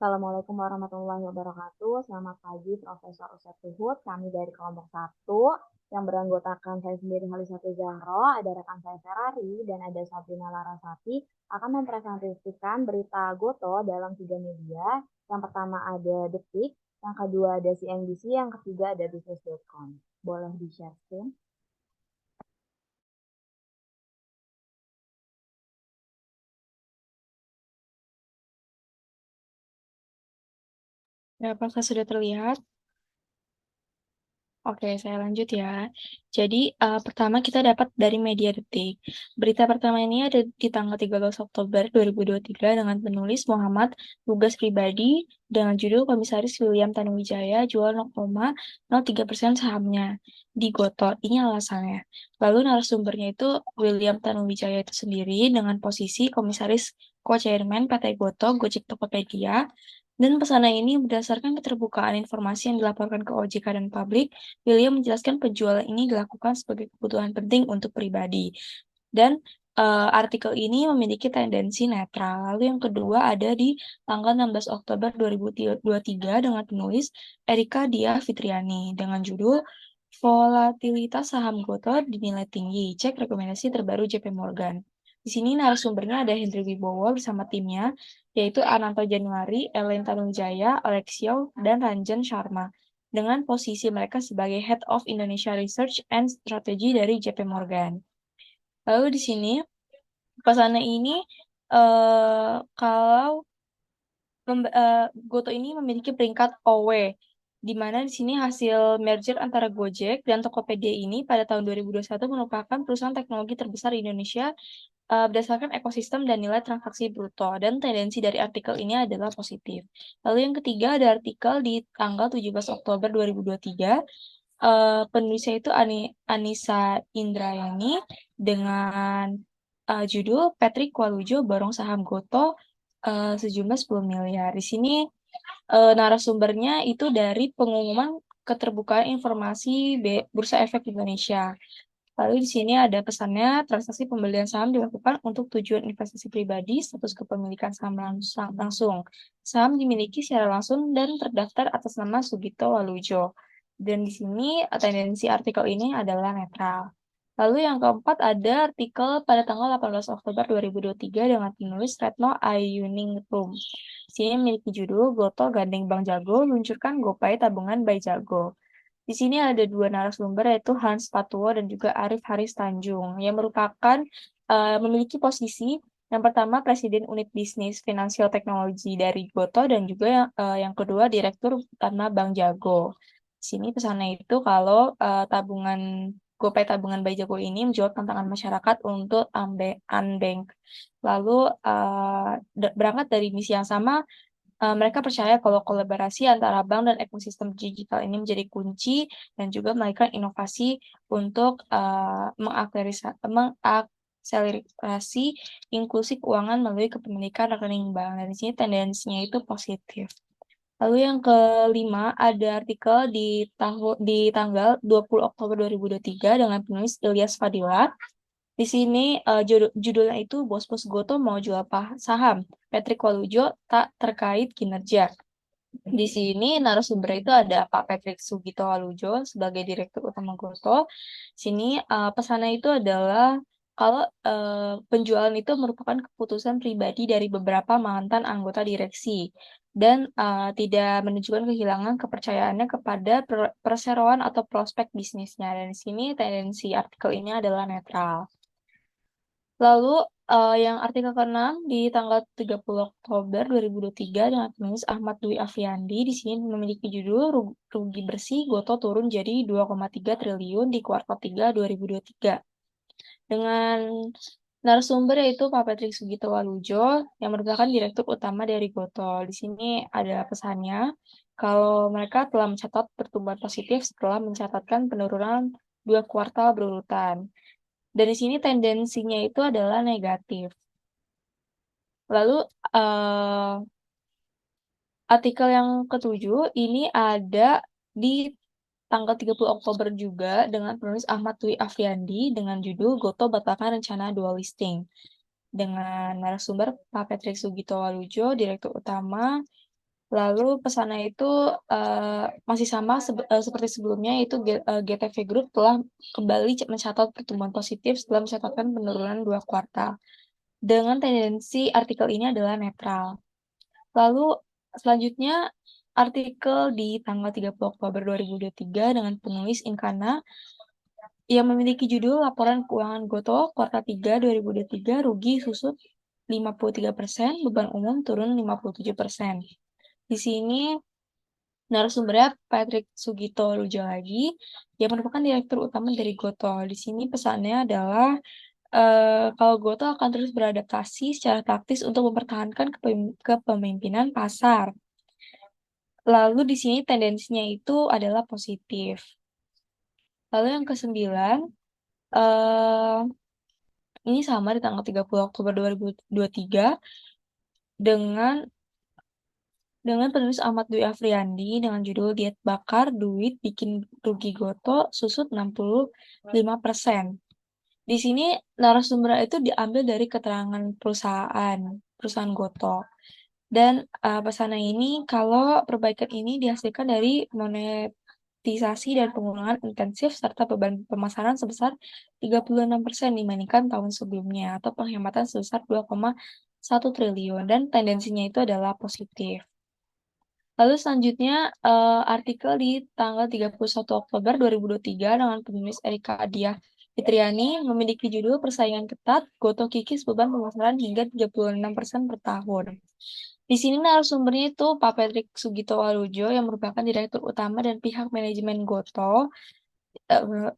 Assalamualaikum warahmatullahi wabarakatuh. Selamat pagi, Profesor Ustadz Tuhud. Kami dari kelompok 1 yang beranggotakan saya sendiri Halisatu Zahro, ada rekan saya Ferrari, dan ada Sabrina Larasati akan mempresentasikan berita Goto dalam 3 media. Yang pertama ada Detik, yang kedua ada CNBC, yang ketiga ada Business.com. Boleh di-share screen? Ya, apakah sudah terlihat? Oke, saya lanjut ya. Jadi, pertama kita dapat dari media Detik. Berita pertama ini ada di tanggal 13 Oktober 2023 dengan penulis Muhammad Lugas Pribadi dengan judul Komisaris William Tanuwijaya jual 0,03% sahamnya di Goto. Ini alasannya. Lalu narasumbernya itu William Tanuwijaya itu sendiri dengan posisi Komisaris Co-Chairman PT Goto Gojek Tokopedia. Dan pesanan ini berdasarkan keterbukaan informasi yang dilaporkan ke OJK dan publik. William menjelaskan penjualan ini dilakukan sebagai kebutuhan penting untuk pribadi. Dan artikel ini memiliki tendensi netral. Lalu yang kedua ada di tanggal 16 Oktober 2023 dengan penulis Erika Dia Fitriani dengan judul Volatilitas saham Goto dinilai tinggi. Cek rekomendasi terbaru JP Morgan. Di sini narasumbernya ada Hendry Wibowo bersama timnya, yaitu Ananto Januari, Ellen Tanujaya, Alexio, dan Ranjan Sharma dengan posisi mereka sebagai Head of Indonesia Research and Strategy dari JP Morgan. Lalu di sini pesannya ini kalau Goto ini memiliki peringkat OW, di mana di sini hasil merger antara Gojek dan Tokopedia ini pada tahun 2021 merupakan perusahaan teknologi terbesar di Indonesia berdasarkan ekosistem dan nilai transaksi bruto, dan tendensi dari artikel ini adalah positif. Lalu yang ketiga ada artikel di tanggal 17 Oktober 2023, penulisnya itu Anissa Indrayani dengan judul Patrick Walujo borong saham Goto sejumlah 10 miliar. Di sini narasumbernya itu dari pengumuman keterbukaan informasi Bursa Efek Indonesia. Lalu di sini ada pesannya, transaksi pembelian saham dilakukan untuk tujuan investasi pribadi, status kepemilikan saham langsung. Saham dimiliki secara langsung dan terdaftar atas nama Sugito Walujo. Dan di sini tendensi artikel ini adalah netral. Lalu yang keempat ada artikel pada tanggal 18 Oktober 2023 dengan penulis Retno Ayuningrum. Di sini memiliki judul Goto Gandeng Bang Jago, luncurkan GoPay tabungan by Jago. Di sini ada dua narasumber yaitu Hans Patuwo dan juga Arif Haris Tanjung yang merupakan memiliki posisi yang pertama Presiden Unit Bisnis Financial Technology dari Goto dan juga yang kedua Direktur Utama Bank Jago. Di sini pesannya itu kalau tabungan GoPay tabungan by Jago ini menjawab tantangan masyarakat untuk unbank. Lalu berangkat dari misi yang sama, mereka percaya kalau kolaborasi antara bank dan ekosistem digital ini menjadi kunci dan juga melakukan inovasi untuk mengakselerasi inklusi keuangan melalui kepemilikan rekening bank. Dan di sini tendensinya itu positif. Lalu yang kelima ada artikel di tanggal 20 Oktober 2023 dengan penulis Ilyas Fadila. Di sini judulnya itu Bos-Bos Goto mau jual saham. Patrick Walujo tak terkait kinerja. Di sini narasumber itu ada Pak Patrick Sugito Walujo sebagai Direktur Utama Goto. Sini pesannya itu adalah kalau penjualan itu merupakan keputusan pribadi dari beberapa mantan anggota direksi dan tidak menunjukkan kehilangan kepercayaannya kepada perseroan atau prospek bisnisnya. Dan di sini tendensi artikel ini adalah netral. Lalu yang artikel ke-6 di tanggal 30 Oktober 2023 dengan penulis Ahmad Dwi Afriandi di sini memiliki judul Rugi Bersih Goto turun jadi 2,3 triliun di kuartal 3 2023. Dengan narasumber yaitu Pak Patrick Sugito Walujo yang merupakan Direktur Utama dari Goto. Di sini ada pesannya kalau mereka telah mencatat pertumbuhan positif setelah mencatatkan penurunan 2 kuartal berurutan. Dan di sini tendensinya itu adalah negatif. Lalu artikel yang ketujuh ini ada di tanggal 30 Oktober juga dengan penulis Ahmad Dwi Afriandi dengan judul Goto batalkan rencana dual listing. Dengan narasumber Pak Patrick Sugito Walujo, Direktur Utama Lalu pesannya itu masih sama seperti sebelumnya, yaitu GTV Group telah kembali mencatat pertumbuhan positif setelah mencatatkan penurunan 2 kuartal. Dengan tendensi artikel ini adalah netral. Lalu selanjutnya artikel di tanggal 30 Oktober 2023 dengan penulis Inkana yang memiliki judul Laporan Keuangan Gotoh Kuartal 3 2023 rugi susut 53%, beban umum turun 57%. Di sini narasumbernya Patrick Sugito Lujo lagi, yang merupakan direktur utama dari Gotoh. Di sini pesannya adalah kalau Gotoh akan terus beradaptasi secara taktis untuk mempertahankan kepemimpinan pasar. Lalu di sini tendensinya itu adalah positif. Lalu yang ke-9, eh, ini sama di tanggal 30 Oktober 2023 dengan penulis Ahmad Dwi Afriandi dengan judul Diet Bakar Duit Bikin Rugi Gotoh Susut 65%. Di sini narasumber itu diambil dari keterangan perusahaan Gotoh. Dan pesannya ini kalau perbaikan ini dihasilkan dari monetisasi dan pengulangan intensif serta beban pemasaran sebesar 36% dibandingkan tahun sebelumnya atau penghematan sebesar 2,1 triliun dan tendensinya itu adalah positif. Lalu selanjutnya artikel di tanggal 31 Oktober 2023 dengan penulis Erika Diah Fitriani memiliki judul Persaingan Ketat, Gotoh Kikis Beban Pemasaran hingga 36% per tahun. Di sini narasumbernya itu Pak Patrick Sugito Walujo yang merupakan direktur utama dan pihak manajemen Gotoh.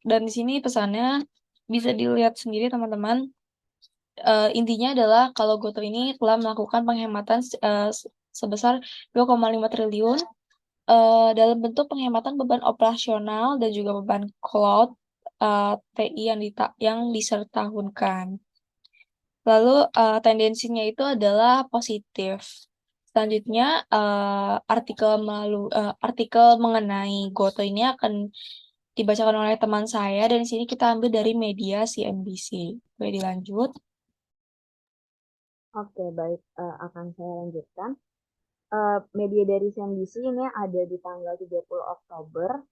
Dan di sini pesannya bisa dilihat sendiri teman-teman. Intinya adalah kalau Gotoh ini telah melakukan penghematan sebesar 2,5 triliun dalam bentuk penghematan beban operasional dan juga beban cloud TI yang disertahunkan. Lalu tendensinya itu adalah positif. Selanjutnya artikel mengenai Gotoh ini akan dibacakan oleh teman saya dan di sini kita ambil dari media CNBC. Boleh dilanjut? Oke, baik. Akan saya lanjutkan. Media dari CNBC ini ada di tanggal 30 Oktober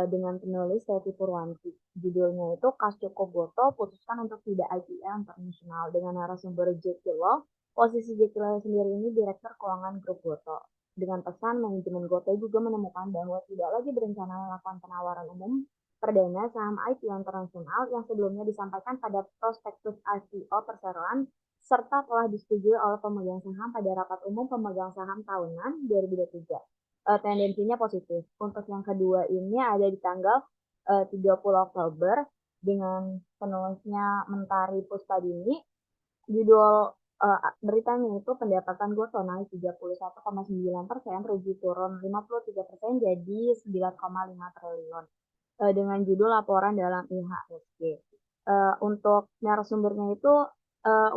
dengan penulis Teti Purwanti. Judulnya itu Kas Joko Gotoh putuskan untuk tidak IPO internasional dengan narasumber Jeki Law. Posisi Jeki Law sendiri ini Direktur Keuangan Grup Gotoh. Dengan pesan manajemen Gotoh juga menemukan bahwa tidak lagi berencana melakukan penawaran umum perdana saham IPO internasional yang sebelumnya disampaikan pada prospektus IPO perseroan serta telah disetujui oleh pemegang saham pada rapat umum pemegang saham tahunan 2023. Tendensinya positif. Untuk yang kedua ini ada di tanggal 30 Oktober dengan penulisnya Mentari Puspadini. Judul beritanya itu pendapatan Gotoh naik 31,9%, rugi turun 53% jadi 9,5 triliun. Dengan judul laporan dalam IHSG. Untuk narasumbernya itu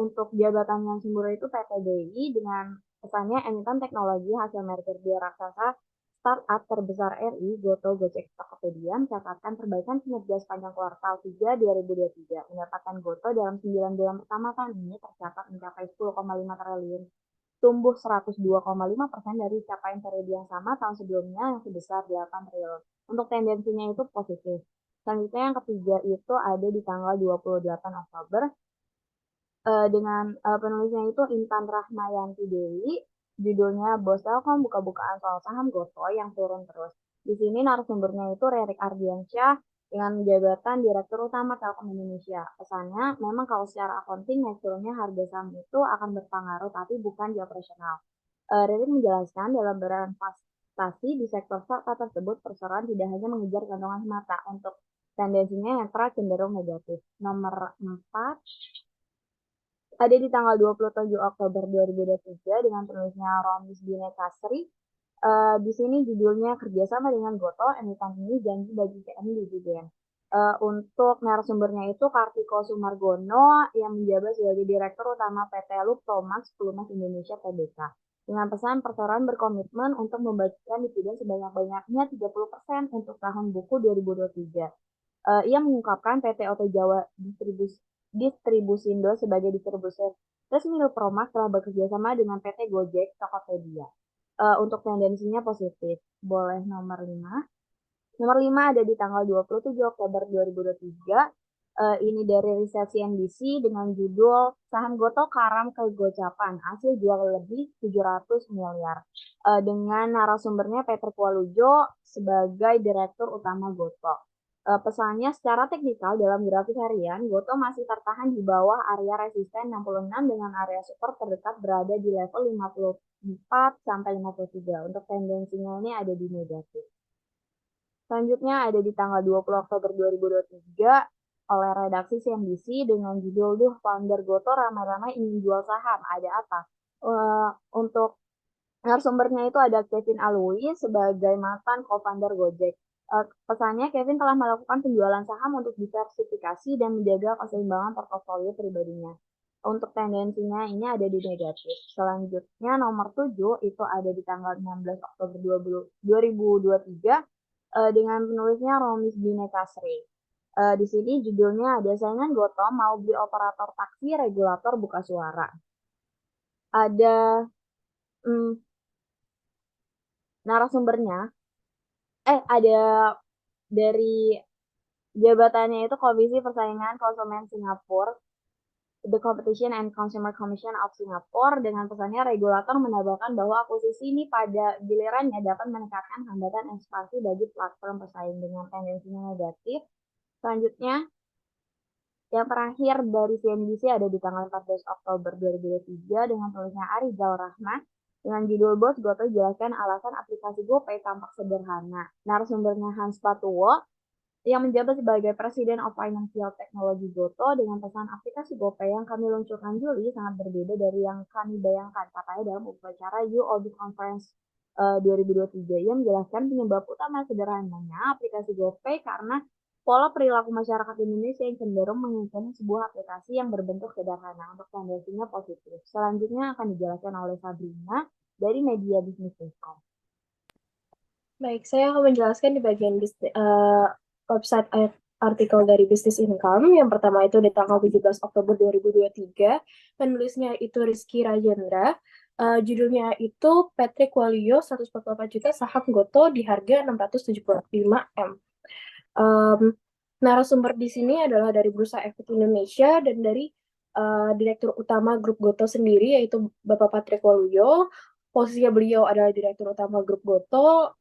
untuk jabatan yang sumber itu PTBI dengan pesannya emiten teknologi hasil merger dua raksasa startup terbesar RI, Gotoh, Gojek, Tokopedia mencatatkan perbaikan kinerja sepanjang kuartal 3 2023. Pendapatan Gotoh dalam 9 bulan pertama tahun ini tercatat mencapai 10,5 triliun, tumbuh 102,5% dari capaian periode yang sama tahun sebelumnya yang sebesar 8 triliun. Untuk tendensinya itu positif. Selanjutnya yang ketiga itu ada di tanggal 28 Oktober dengan penulisnya itu Intan Rahmayanti Dewi, judulnya Bos Telkom buka-bukaan soal saham Gotoh yang turun terus. Di sini narasumbernya itu Rerik Ardiansyah dengan jabatan Direktur Utama Telkom Indonesia. Pesannya, memang kalau secara accounting naik turunnya harga saham itu akan berpengaruh, tapi bukan di operasional. Rerik menjelaskan dalam berinvestasi di sektor startup tersebut, perseroan tidak hanya mengejar keuntungan semata. Untuk tendensinya netral cenderung negatif. Nomor 4, ada di tanggal 27 Oktober 2023 dengan penulisnya Romis Binekasri. Di sini judulnya kerjasama dengan Gotoh, emiten ini janji bagi KM dividen. Untuk narasumbernya itu Kartiko Sumargono yang menjabat sebagai Direktur Utama PT Loop Thomas Pelumas Indonesia Tbk. Dengan pesan perseroan berkomitmen untuk membagikan dividen sebanyak-banyaknya 30% untuk tahun buku 2023. Ia mengungkapkan PT Oto Jawa Distribusindo sebagai distributor resmi Promax telah bekerjasama dengan PT Gojek Tokopedia. untuk tendensinya positif. Boleh nomor 5. Nomor 5 ada di tanggal 27 Oktober 2023. Ini dari riset CNBC dengan judul Saham Goto Karam Kegocapan, hasil jual lebih 700 miliar. Dengan narasumbernya Peter Kualujo sebagai Direktur Utama Goto. Pesannya secara teknikal dalam grafik harian, Goto masih tertahan di bawah area resisten 66 dengan area support terdekat berada di level 54 sampai 53. Untuk tendensinya ini ada di negatif. Selanjutnya ada di tanggal 20 Oktober 2023 oleh redaksi CNBC dengan judul Duh Founder Goto ramai-ramai ingin jual saham. Ada apa? Untuk narasumbernya itu ada Kevin Alwi sebagai mantan co-founder Gojek. Pesannya Kevin telah melakukan penjualan saham untuk diversifikasi dan menjaga keseimbangan portofolio pribadinya. Untuk tendensinya ini ada di negatif. Selanjutnya nomor 7 itu ada di tanggal 16 Oktober 2023 dengan penulisnya Romis Binekasri. Di sini judulnya ada saingan Goto mau beli operator taksi, regulator buka suara. Ada narasumbernya, ada dari jabatannya itu Komisi Persaingan Konsumen Singapura, The Competition and Consumer Commission of Singapore, dengan pesannya regulator menambahkan bahwa akuisisi ini pada gilirannya dapat meningkatkan hambatan ekspansi bagi platform pesaing dengan tendensinya negatif. Selanjutnya, yang terakhir dari CNBC ada di tanggal 14 Oktober 2023 dengan tulisnya Arizal Rahman dengan judul Bos Goto jelaskan alasan aplikasi GoPay tampak sederhana. Narasumbernya Hans Patuwo yang menjabat sebagai Presiden of Financial Technology Goto dengan pesan aplikasi GoPay yang kami luncurkan Juli sangat berbeda dari yang kami bayangkan, katanya dalam upacara UOB Conference 2023. Ia menjelaskan penyebab utama sederhananya aplikasi GoPay karena pola perilaku masyarakat Indonesia yang cenderung menginginkan sebuah aplikasi yang berbentuk sederhana untuk tendensinya positif. Selanjutnya akan dijelaskan oleh Sabrina dari media bisnis.com. Baik, saya akan menjelaskan di bagian website artikel dari Business Income. Yang pertama itu di tanggal 17 Oktober 2023. Penulisnya itu Rizky Rajendra. Judulnya itu Patrick Waluyo 148 juta saham Goto di harga 675 M. Narasumber di sini adalah dari Bursa Efek Indonesia dan dari Direktur Utama Grup Goto sendiri, yaitu Bapak Patrick Waluyo. Posisinya beliau adalah Direktur Utama Grup Goto.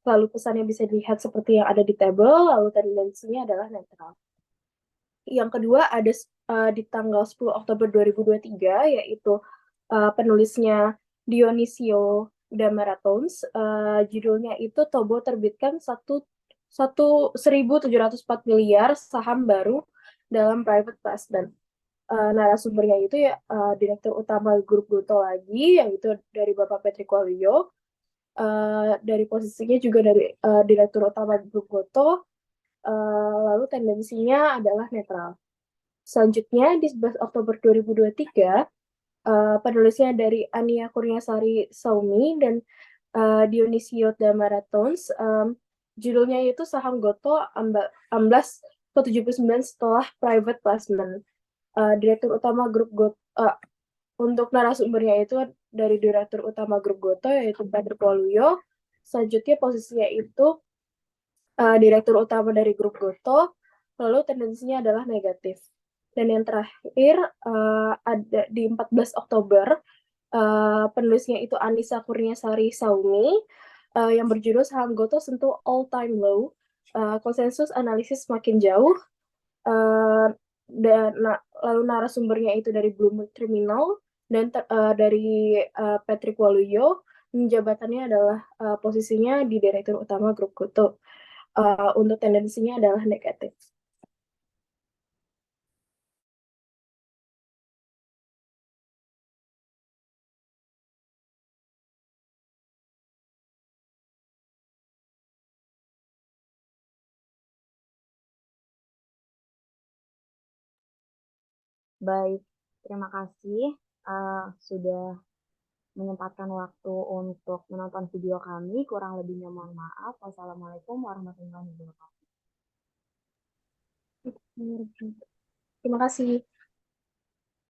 Lalu pesannya bisa dilihat seperti yang ada di tabel, lalu tendensinya adalah netral. Yang kedua ada di tanggal 10 Oktober 2023, yaitu penulisnya Dionisio Damaratones. Judulnya itu Tobo terbitkan 1.704 miliar saham baru dalam private placement. Narasumbernya itu ya Direktur Utama Grup Goto lagi, yaitu dari Bapak Patrick Waluyo. Dari posisinya juga dari Direktur Utama Grup Goto. Lalu tendensinya adalah netral. Selanjutnya di 11 Oktober 2023, penulisnya dari Ania Kurniasari Saumi dan Dionisio Damaratones. Judulnya itu Saham Goto amblas ke 79 setelah private placement. Direktur Utama Grup Goto, untuk narasumbernya itu dari Direktur Utama Grup Goto, yaitu Patrick Waluyo. Selanjutnya posisinya itu Direktur Utama dari Grup Goto, lalu tendensinya adalah negatif. Dan yang terakhir ada di 14 Oktober, penulisnya itu Anissa Kurniasari Saumi, yang berjudul Saham Goto sentuh all-time low, konsensus analisis semakin jauh, dan lalu narasumbernya itu dari Bloomberg Terminal dan dari Patrick Waluyo. Jabatannya adalah posisinya di Direktur Utama Grup Goto. Untuk tendensinya adalah negatif. Baik, terima kasih sudah menyempatkan waktu untuk menonton video kami. Kurang lebihnya mohon maaf. Wassalamualaikum warahmatullahi wabarakatuh. Terima kasih.